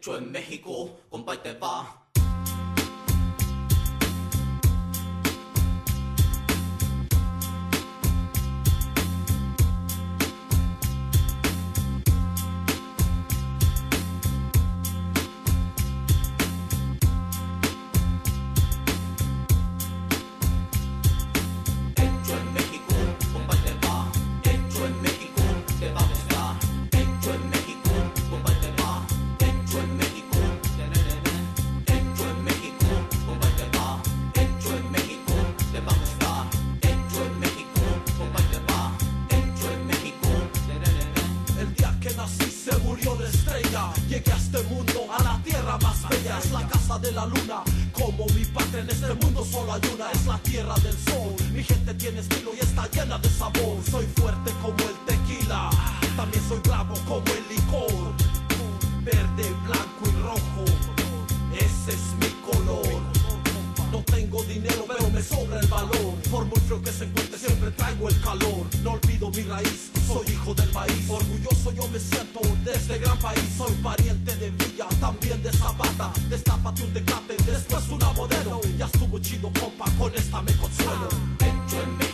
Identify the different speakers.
Speaker 1: Hecho en México, compa, y te va.
Speaker 2: Se murió la estrella, llegué a este mundo, a la tierra más bella. Es la casa de la luna, como mi patria en este mundo solo hay una. Es la tierra del sol, mi gente tiene estilo y está llena de sabor. Soy fuerte como el tequila, también soy bravo como el licor. Verde, blanco y rojo, ese es mi color. No tengo dinero pero me sobra el valor. Por muy frío que se encuentre siempre traigo el calor. No olvido mi raíz, soy hijo del maíz. Orgulloso yo me siento de este gran país. Soy pariente de Villa, también de Zapata. Destápate un Tecate, después una Modelo. Ya estuvo chido compa, con esta me consuelo.
Speaker 1: Hecho en México.